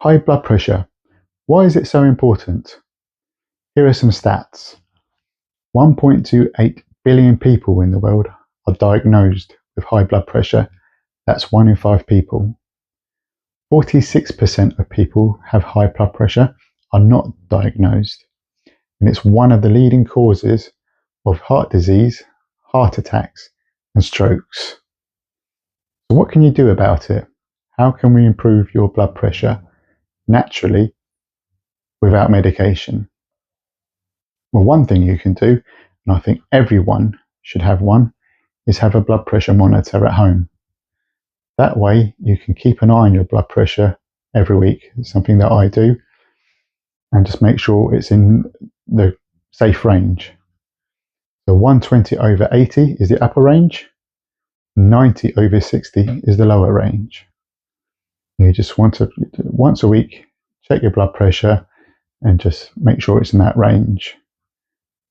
High blood pressure. Why is it so important? Here are some stats. 1.28 billion people in the world are diagnosed with high blood pressure. That's 1 in 5 people. 46% of people have high blood pressure are not diagnosed. And it's one of the leading causes of heart disease, heart attacks, and strokes. So what can you do about it? How can we improve your blood pressure naturally without medication? Well, one thing you can do, and I think everyone should have one, is have a blood pressure monitor at home. That way you can keep an eye on your blood pressure every week. It's something that I do, and just make sure it's in the safe range. So 120/80 is the upper range, 90/60 is the lower range. You just want to, once a week, check your blood pressure and just make sure it's in that range.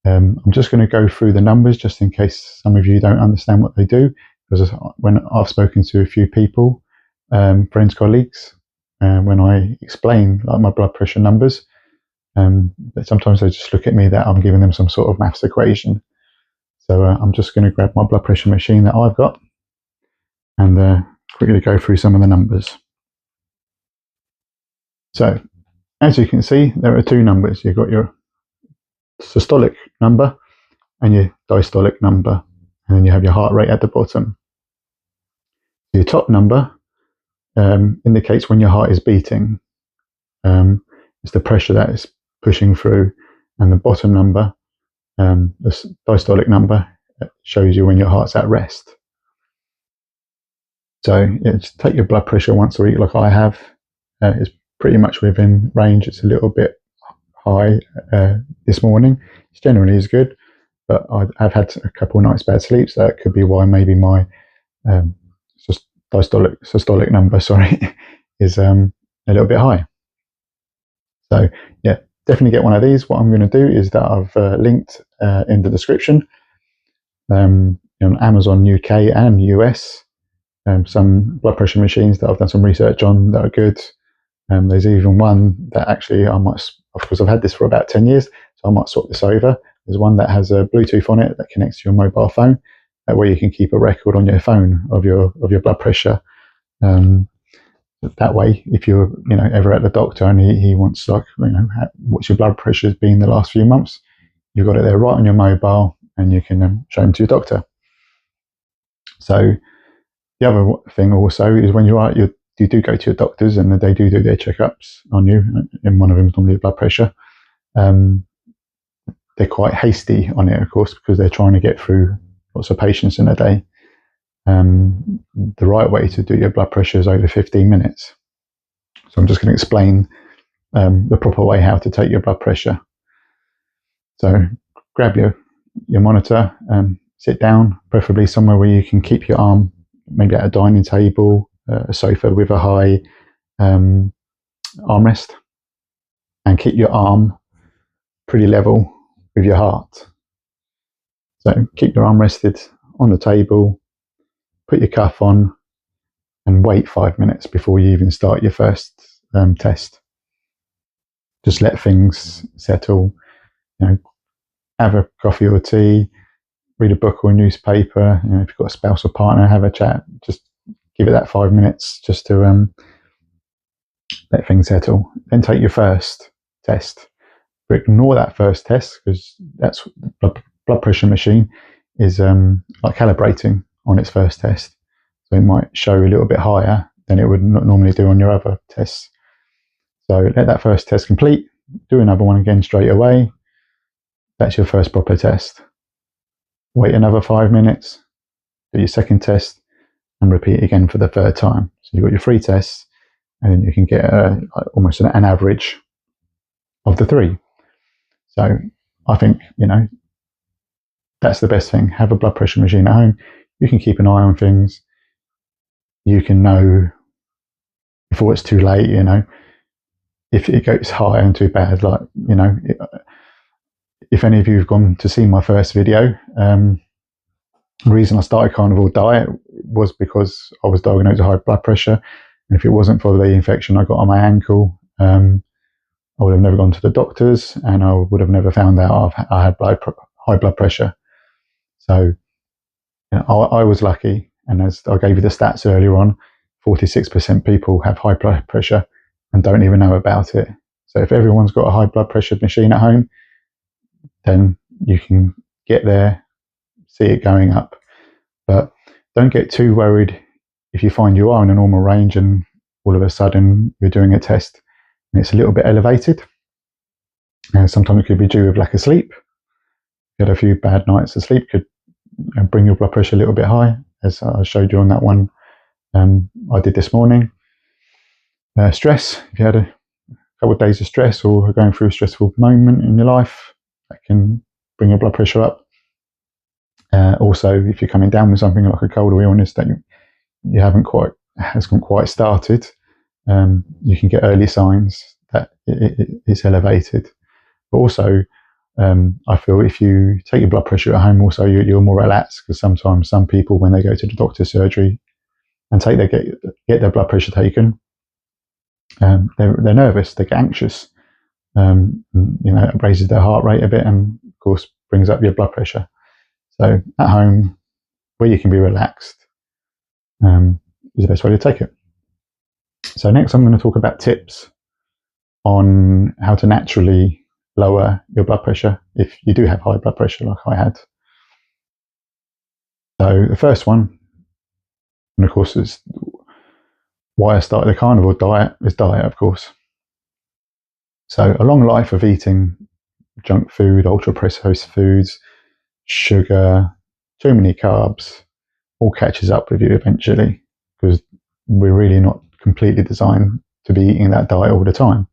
I'm just going to go through the numbers just in case some of you don't understand what they do, because when I've spoken to a few people, friends, colleagues, when I explain like my blood pressure numbers, sometimes they just look at me that I'm giving them some sort of maths equation. So I'm just going to grab my blood pressure machine that I've got and quickly go through some of the numbers. So as you can see, there are two numbers. You've got your systolic number and your diastolic number, and then you have your heart rate at the bottom. Your top number indicates when your heart is beating. It's the pressure that is pushing through, and the bottom number, the diastolic number, shows you when your heart's at rest. So just take your blood pressure once a week like I have. It's pretty much within range. It's a little bit high this morning. It generally is good, but I've had a couple of nights bad sleep, so that could be why maybe my systolic number is a little bit high. So yeah, definitely get one of these. What I'm going to do is that I've linked in the description on Amazon UK and US some blood pressure machines that I've done some research on that are good. There's even one that actually I might, of course I've had this for about 10 years, so I might swap this over. There's one that has a Bluetooth on it that connects to your mobile phone, where you can keep a record on your phone of your blood pressure. That way, if you're ever at the doctor and he wants what's your blood pressure has been the last few months, you've got it there right on your mobile, and you can show them to your doctor. So the other thing also is when you do go to your doctors and they do their checkups on you, and one of them is normally blood pressure. They're quite hasty on it, of course, because they're trying to get through lots of patients in a day. The right way to do your blood pressure is over 15 minutes. So I'm just going to explain the proper way how to take your blood pressure. So grab your monitor, sit down, preferably somewhere where you can keep your arm, maybe at a dining table, a sofa with a high armrest, and keep your arm pretty level with your heart. So keep your arm rested on the table, put your cuff on, and wait 5 minutes before you even start your first test. Just let things settle. Have a coffee or tea, read a book or a newspaper. If you've got a spouse or partner, have a chat. Just give it that 5 minutes just to let things settle. Then take your first test. But ignore that first test, because that's blood pressure machine is like calibrating on its first test. So it might show a little bit higher than it would normally do on your other tests. So let that first test complete. Do another one again straight away. That's your first proper test. Wait another 5 minutes. Do your second test and repeat again for the third time. So you've got your 3 tests, and then you can get almost an average of the 3. So I think, that's the best thing. Have a blood pressure machine at home. You can keep an eye on things. You can know before it's too late, if it goes high and too bad. If any of you have gone to see my first video, the reason I started carnivore diet was because I was diagnosed with high blood pressure. And if it wasn't for the infection I got on my ankle, I would have never gone to the doctors, and I would have never found out I had high blood pressure. So I was lucky, and as I gave you the stats earlier on, 46% people have high blood pressure and don't even know about it. So if everyone's got a high blood pressure machine at home, then you can get there, see it going up. But don't get too worried if you find you are in a normal range and all of a sudden you're doing a test and it's a little bit elevated. Sometimes it could be due with lack of sleep. You had a few bad nights of sleep, could bring your blood pressure a little bit high, as I showed you on that one I did this morning. Stress, if you had a couple of days of stress or are going through a stressful moment in your life, that can bring your blood pressure up. Also, if you're coming down with something like a cold or illness that you hasn't quite started, you can get early signs that it's elevated. But also, I feel if you take your blood pressure at home, also you're more relaxed, because sometimes some people, when they go to the doctor's surgery and get their blood pressure taken, they're nervous, they get anxious. It raises their heart rate a bit, and of course brings up your blood pressure. So at home, where you can be relaxed, is the best way to take it. So next, I'm going to talk about tips on how to naturally lower your blood pressure if you do have high blood pressure like I had. So the first one, and of course is why I started the carnivore diet, is diet, of course. So a long life of eating junk food, ultra processed foods, sugar, too many carbs, all catches up with you eventually, because we're really not completely designed to be eating that diet all the time.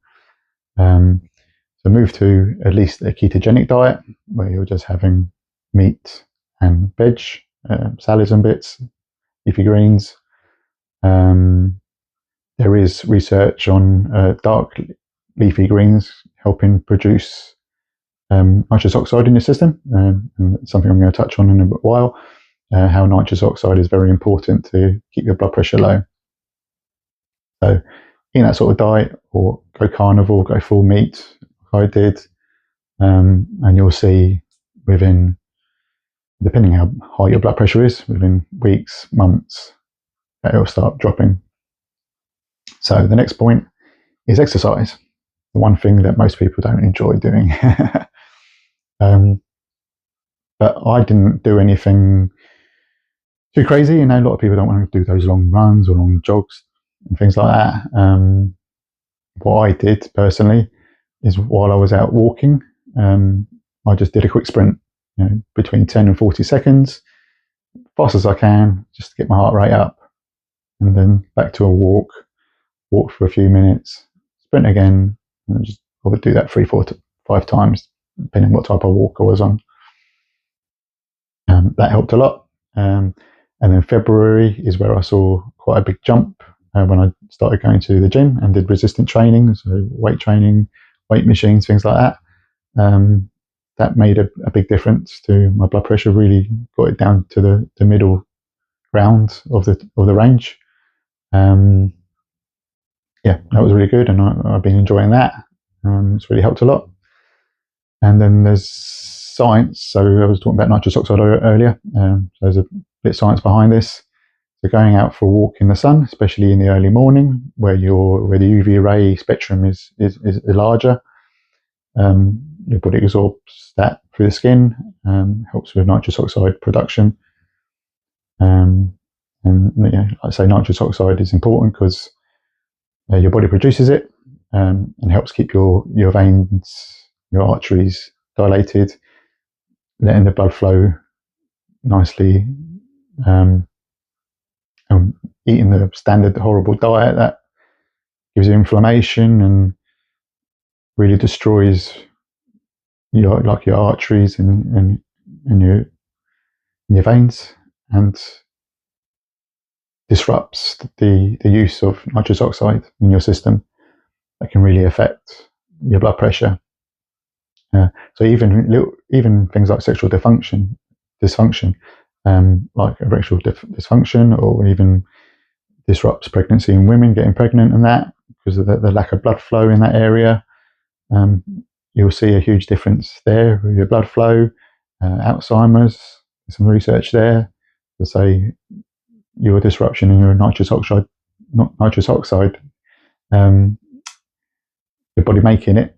So move to at least a ketogenic diet, where you're just having meat and veg, salads and bits, leafy greens. There is research on dark leafy greens helping produce nitrous oxide in your system, and it's something I'm going to touch on in a while, how nitrous oxide is very important to keep your blood pressure low. So in that sort of diet, or go carnivore, go full meat, like I did, and you'll see within, depending how high your blood pressure is, within weeks, months, that it'll start dropping. So the next point is exercise, the one thing that most people don't enjoy doing. But I didn't do anything too crazy. A lot of people don't want to do those long runs or long jogs and things like that. What I did personally is, while I was out walking, I just did a quick sprint, between 10 and 40 seconds, fast as I can, just to get my heart rate up, and then back to a walk for a few minutes, sprint again, and I would do that 3, 4 to 5 times, depending on what type of walk I was on. That helped a lot. And then February is where I saw quite a big jump when I started going to the gym and did resistance training, so weight training, weight machines, things like that. That made a big difference to my blood pressure, really got it down to the middle ground of the range. Yeah, that was really good, and I've been enjoying that. It's really helped a lot. And then there's science. So I was talking about nitrous oxide earlier. So there's a bit of science behind this. So going out for a walk in the sun, especially in the early morning, where the UV ray spectrum is larger, your body absorbs that through the skin, helps with nitrous oxide production. And like I say, nitrous oxide is important because your body produces it, and helps keep your veins, your arteries dilated, letting the blood flow nicely. And eating the standard horrible diet that gives you inflammation and really destroys your arteries and your veins, and disrupts the use of nitrous oxide in your system, that can really affect your blood pressure. So even things like sexual dysfunction, like erectile dysfunction, or even disrupts pregnancy in women getting pregnant, and that because of the lack of blood flow in that area. You'll see a huge difference there with your blood flow. Alzheimer's, some research there to say your disruption in your nitrous oxide, your body making it,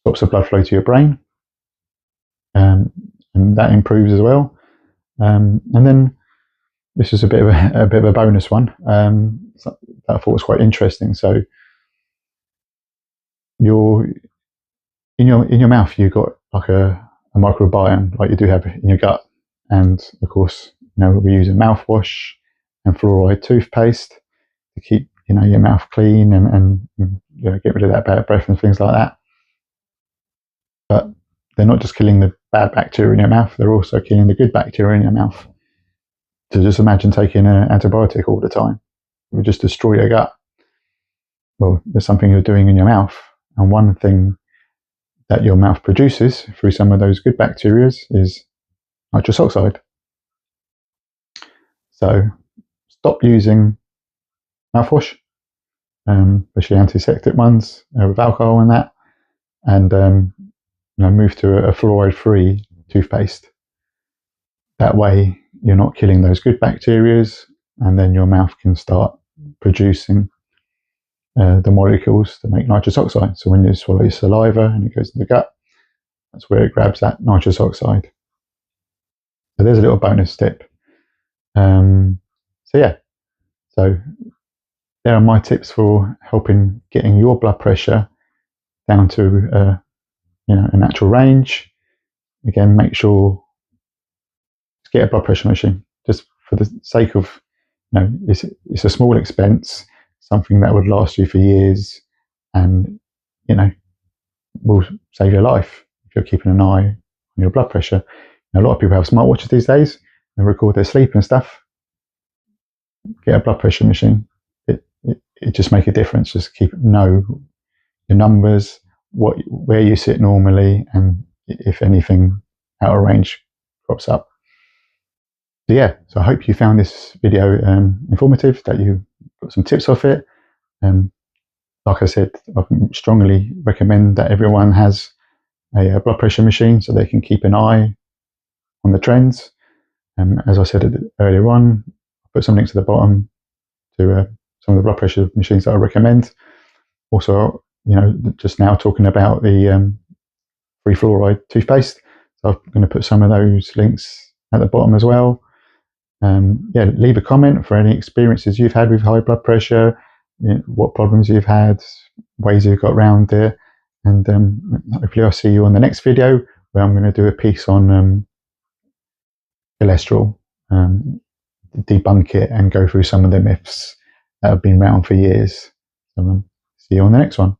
stops the blood flow to your brain, and that improves as well. And then this is a bit of a bonus one that I thought was quite interesting. So in your mouth, you've got like a microbiome, like you do have in your gut, and of course, we use a mouthwash and fluoride toothpaste to keep your mouth clean and get rid of that bad breath and things like that. But they're not just killing the bad bacteria in your mouth; they're also killing the good bacteria in your mouth. So just imagine taking an antibiotic all the time; it would just destroy your gut. Well, there's something you're doing in your mouth, and one thing that your mouth produces through some of those good bacteria is nitrous oxide. So stop using mouthwash, especially antiseptic ones with alcohol and that, and move to a fluoride-free toothpaste. That way, you're not killing those good bacteria, and then your mouth can start producing the molecules to make nitrous oxide. So when you swallow your saliva and it goes in the gut, that's where it grabs that nitrous oxide. So there's a little bonus tip. So there are my tips for helping getting your blood pressure down to a natural range. Again, make sure to get a blood pressure machine, just for the sake of, it's a small expense, something that would last you for years, and will save your life if you're keeping an eye on your blood pressure. A lot of people have smartwatches these days and record their sleep and stuff. Get a blood pressure machine. It just make a difference. Just know your numbers, where you sit normally, and if anything out of range crops up. So I hope you found this video informative, that you got some tips off it. Like I said, I strongly recommend that everyone has a blood pressure machine so they can keep an eye on the trends. As I said earlier on, I'll put some links at the bottom to some of the blood pressure machines that I recommend. Also, just now talking about the free fluoride toothpaste, so I'm going to put some of those links at the bottom as well. Leave a comment for any experiences you've had with high blood pressure, what problems you've had, ways you've got around it, and hopefully I'll see you on the next video, where I'm going to do a piece on cholesterol, debunk it and go through some of the myths that have been around for years. So, see you on the next one.